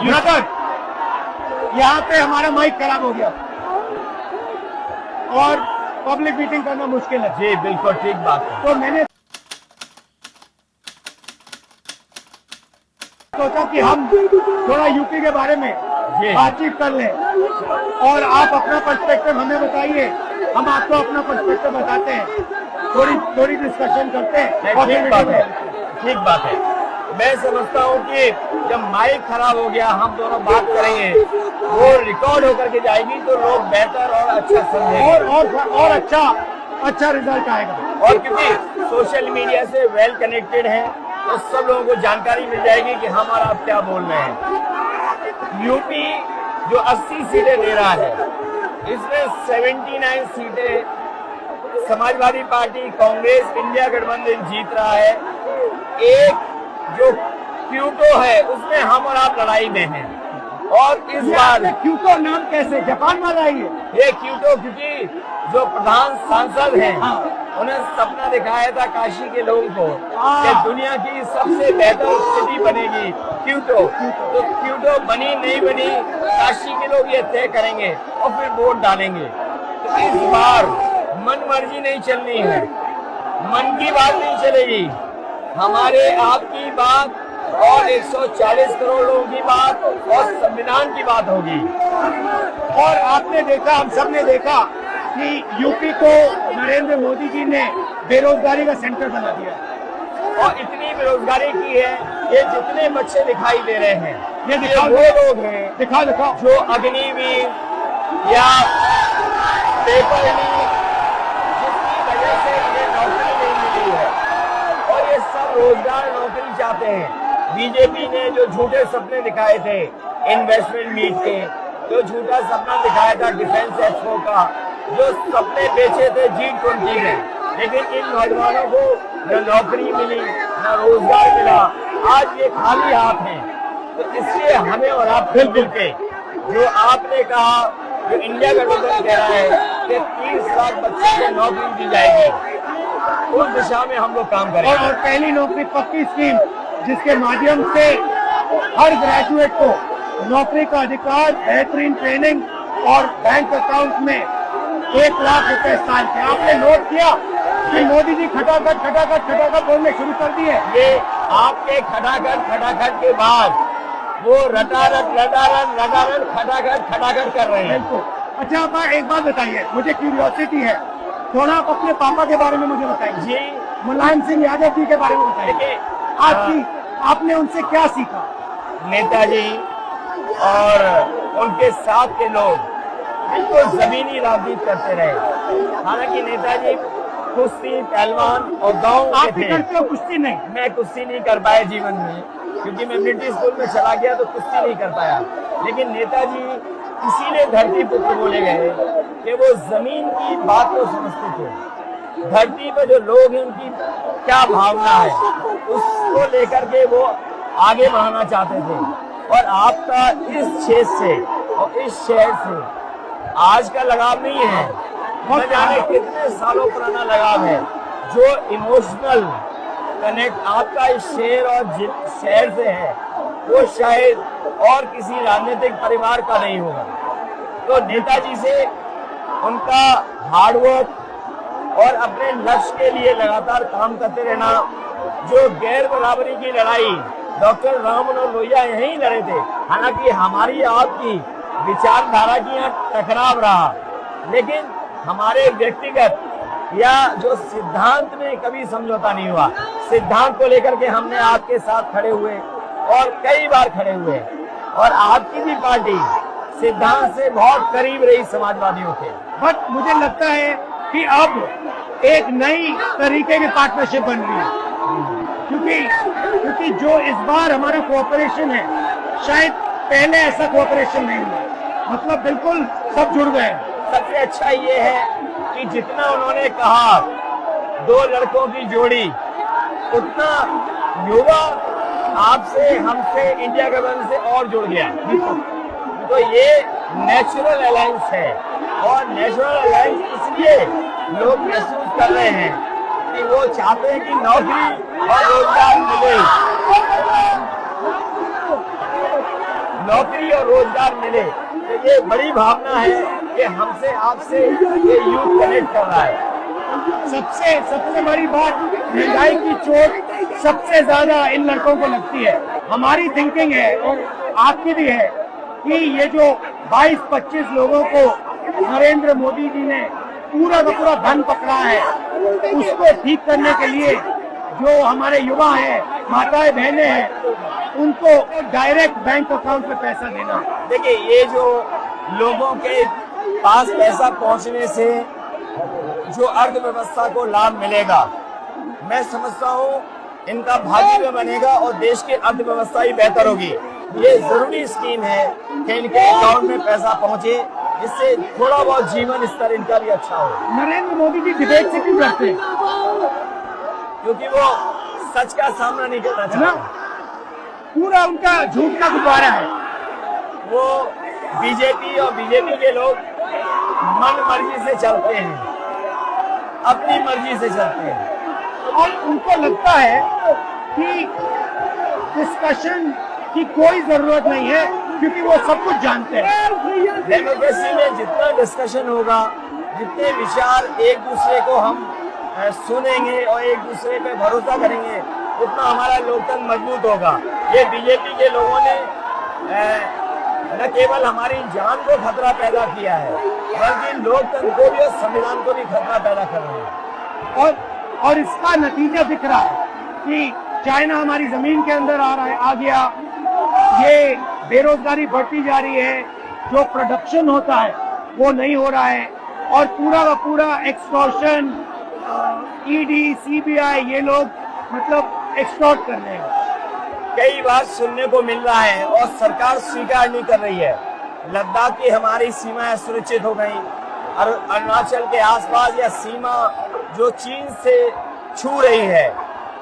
Brother, यहाँ पे हमारा माइक खराब हो गया और पब्लिक मीटिंग करना मुश्किल है। जी बिल्कुल ठीक बात है। तो मैंने सोचा कि हम थोड़ा यूपी के बारे में बातचीत कर लें और आप अपना पर्सपेक्टिव हमें बताइए, हम आपको अपना पर्सपेक्टिव बताते हैं, थोड़ी डिस्कशन करते हैं। ठीक बात है। मैं समझता हूँ कि जब माइक खराब हो गया हम दोनों बात करेंगे, वो रिकॉर्ड होकर के जाएगी तो लोग बेहतर और अच्छा समझेंगे और अच्छा रिजल्ट आएगा। और क्योंकि सोशल मीडिया से वेल कनेक्टेड है तो सब लोगों को जानकारी मिल जाएगी कि हमारा आप क्या बोल रहे हैं। यूपी जो 80 सीटें दे रहा है, इसमें 79 सीटें समाजवादी पार्टी, कांग्रेस, इंडिया गठबंधन जीत रहा है। एक जो क्यूटो है उसमें हम और आप लड़ाई में हैं। और इस बार क्यूटो नाम कैसे, जापान वाला ही है ये क्यूटो, क्योंकि जो प्रधान सांसद हैं उन्हें सपना दिखाया था काशी के लोगों को कि दुनिया की सबसे बेहतर सिटी बनेगी क्यूटो। तो क्यूटो बनी नहीं बनी काशी के लोग ये तय करेंगे और फिर वोट डालेंगे। तो इस बार मन मर्जी नहीं चलनी है, मन की बात नहीं चलेगी, हमारे आपकी बात और 140 करोड़ लोगों की बात और संविधान की बात होगी। और आपने देखा, हम सब ने देखा कि यूपी को नरेंद्र मोदी जी ने बेरोजगारी का सेंटर बना दिया और इतनी बेरोजगारी की है, ये जितने बच्चे दिखाई दे रहे हैं ये वो लोग हैं दिखाओ जो अग्निवीर या पेपर लीक, जिसकी वजह से ये नौकरी नहीं मिली है और ये सब रोजगार नौकरी चाहते हैं। बीजेपी ने जो झूठे सपने दिखाए थे इन्वेस्टमेंट मीट के, जो झूठा सपना दिखाया था डिफेंस एक्सपो का, जो सपने बेचे थे G20 में, लेकिन इन नौजवानों को न नौकरी मिली न रोजगार मिला, आज ये खाली हाथ हैं। तो इसलिए हमें और आप मिलजुल के, जो आपने कहा, जो इंडिया गठबंधन कह रहा है कि 30 लाख बच्चों को नौकरी दी जाएगी, उस दिशा में हम लोग काम करेंगे। और पहली नौकरी पक्की स्कीम जिसके माध्यम से हर ग्रेजुएट को नौकरी का अधिकार, बेहतरीन ट्रेनिंग और बैंक अकाउंट में 1 लाख रुपए साल के। आपने नोट किया कि मोदी जी खटाखट बोलने शुरू कर दिए। ये आपके खटाखट के बाद वो रटारट खटाखट कर रहे हैं। अच्छा, आप एक बात बताइए, मुझे क्यूरियोसिटी है, थोड़ा आप अपने पापा के बारे में मुझे बताइए जी। मुलायम सिंह यादव जी के बारे में बताइए। आपने उनसे क्या सीखा? नेताजी और उनके साथ के लोग बिल्कुल जमीनी राजनीति करते रहे। हालांकि नेताजी कुश्ती, पहलवान और गांव आप करते हो कुश्ती? नहीं, मैं कुश्ती नहीं कर पाया जीवन में, क्योंकि मैं मिलिट्री स्कूल में चला गया तो कुश्ती नहीं कर पाया। लेकिन नेताजी इसीलिए धरती पुत्र बोले गए कि वो जमीन की बात को समझते थे। धरती पर जो लोग हैं उनकी क्या भावना है उसको लेकर के वो आगे बढ़ाना चाहते थे। और आपका इस क्षेत्र से और इस शहर से आज का लगाव नहीं है, न जाने कितने सालों पुराना लगाव है। जो इमोशनल कनेक्ट आपका इस शहर और शहर से है वो शायद और किसी राजनीतिक परिवार का नहीं होगा। तो नेताजी से उनका हार्डवर्क और अपने लक्ष्य के लिए लगातार काम करते रहना, जो गैर बराबरी की लड़ाई डॉक्टर राम मनोहर लोहिया यहीं लड़े थे। हालांकि हमारी आपकी विचारधारा की यहाँ टकराव रहा, लेकिन हमारे व्यक्तिगत या जो सिद्धांत में कभी समझौता नहीं हुआ। सिद्धांत को लेकर के हमने आपके साथ खड़े हुए और कई बार खड़े हुए, और आपकी भी पार्टी सिद्धांत से बहुत करीब रही समाजवादियों के। बट मुझे लगता है कि अब एक नई तरीके की पार्टनरशिप बन रही है, क्योंकि जो इस बार हमारा कोऑपरेशन है, शायद पहले ऐसा कोऑपरेशन नहीं हुआ। मतलब बिल्कुल सब जुड़ गए। सबसे अच्छा ये है कि जितना उन्होंने कहा 2 लड़कों की जोड़ी, उतना युवा आपसे, हमसे, इंडिया गठबंधन से और जुड़ गया। तो ये नेचुरल अलायंस है, और नेचुरल अलायंस इसलिए लोग महसूस कर रहे हैं कि वो चाहते हैं कि नौकरी और रोजगार मिले। नौकरी और रोजगार मिले। तो ये बड़ी भावना है कि हमसे आपसे ये यूथ कनेक्ट कर रहा है। सबसे बड़ी बात, महंगाई की चोट सबसे ज्यादा इन लड़कों को लगती है। हमारी थिंकिंग है और आपकी भी है कि ये जो 22-25 लोगों को नरेंद्र मोदी जी ने पूरा का पूरा धन पकड़ा है, उसको ठीक करने के लिए जो हमारे युवा हैं, माताएं बहनें हैं, उनको डायरेक्ट बैंक अकाउंट में पैसा देना। देखिए, ये जो लोगों के पास पैसा पहुंचने से जो अर्थव्यवस्था को लाभ मिलेगा, मैं समझता हूँ इनका भाग्य में बनेगा और देश की अर्थव्यवस्था ही बेहतर होगी। ये जरूरी स्कीम है कि इनके अकाउंट में पैसा पहुंचे, जिससे थोड़ा बहुत जीवन स्तर इनका भी अच्छा हो। नरेंद्र मोदी जी डिबेट से क्यों डरते हैं? क्योंकि वो सच का सामना नहीं करना चाहते। पूरा उनका झूठ का गुब्बारा है। वो बीजेपी और बीजेपी के लोग मन मर्जी से चलते हैं, अपनी मर्जी से चलते हैं और उनको लगता है कि डिस्कशन की कोई जरूरत नहीं है, क्योंकि वो सब कुछ जानते हैं। डेमोक्रेसी में जितना डिस्कशन होगा, जितने विचार एक दूसरे को हम सुनेंगे और एक दूसरे पे भरोसा करेंगे, उतना हमारा लोकतंत्र मजबूत होगा। ये बीजेपी के लोगों ने न केवल हमारी जान को खतरा पैदा किया है, बल्कि लोकतंत्र को भी और संविधान को भी खतरा पैदा कर रहे हैं। और इसका नतीजा दिख रहा है कि चाइना हमारी जमीन के अंदर आ गया, ये बेरोजगारी बढ़ती जा रही है, जो प्रोडक्शन होता है वो नहीं हो रहा है, और पूरा का पूरा एक्सटॉर्शन, ईडी, सीबीआई, ये लोग मतलब एक्सटॉर्ट कर रहे हैं। कई बार सुनने को मिल रहा है और सरकार स्वीकार नहीं कर रही है, लद्दाख की हमारी सीमाएं सुरक्षित हो गई, और अरुणाचल के आसपास या सीमा जो चीन से छू रही है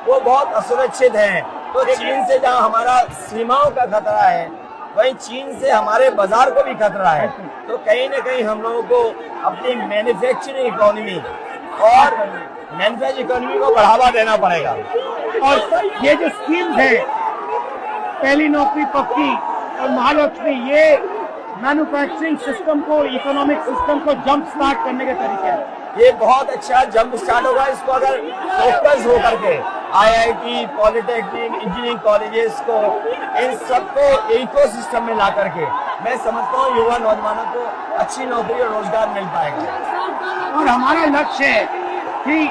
वो बहुत असुरक्षित है। तो चीन से जहाँ हमारा सीमाओं का खतरा है, वहीं चीन से हमारे बाजार को भी खतरा है। तो कहीं न कहीं हम लोगों को अपनी मैन्युफैक्चरिंग इकोनॉमी और मैन्युफैक्चरिंग इकोनॉमी को बढ़ावा देना पड़ेगा। और ये जो स्कीम्स है, पहली नौकरी पक्की और महालक्ष्मी, ये मैन्युफैक्चरिंग सिस्टम को, इकोनॉमिक सिस्टम को जंप स्टार्ट करने के तरीके हैं। ये बहुत अच्छा जंप स्टार्ट होगा। इसको अगर फोकस हो करके IIT, पॉलिटेक्निक, इंजीनियरिंग कॉलेजेस को, इन सबको इकोसिस्टम में ला करके, मैं समझता हूँ युवा नौजवानों को अच्छी नौकरी और रोजगार मिल पाएगा। और हमारा लक्ष्य है कि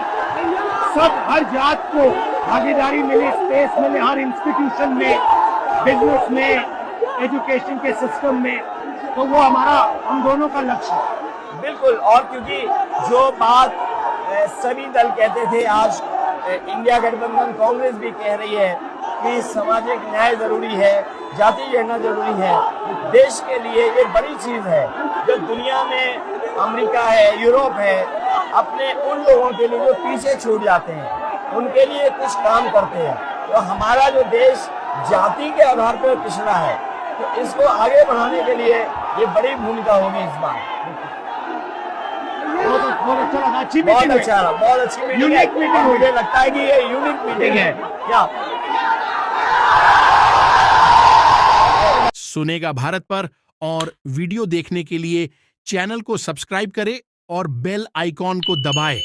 सब, हर जात को भागीदारी मिले, स्पेस मिले, हर इंस्टीट्यूशन में, बिजनेस में, एजुकेशन के सिस्टम में। तो वो हमारा, हम दोनों का लक्ष्य है। बिल्कुल। और क्योंकि जो बात सभी दल कहते थे, आज इंडिया गठबंधन कांग्रेस भी कह रही है कि सामाजिक न्याय जरूरी है, जाति गणना जरूरी है। देश के लिए ये बड़ी चीज है। जो दुनिया में अमेरिका है, यूरोप है, अपने उन लोगों के लिए जो पीछे छूट जाते हैं, उनके लिए कुछ काम करते हैं। तो हमारा जो देश जाति के आधार पर पिछड़ा है, तो इसको आगे बढ़ाने के लिए ये बड़ी भूमिका होगी इस बार। बहुत अच्छा लगा, अच्छी बहुत मीटिंग अच्छा रहा, बहुत अच्छी मीटिंग है। यूनिक मीटिंग, मुझे लगता है कि ये यूनिक मीटिंग है। क्या सुनेगा भारत पर और वीडियो देखने के लिए चैनल को सब्सक्राइब करें और बेल आइकॉन को दबाएं।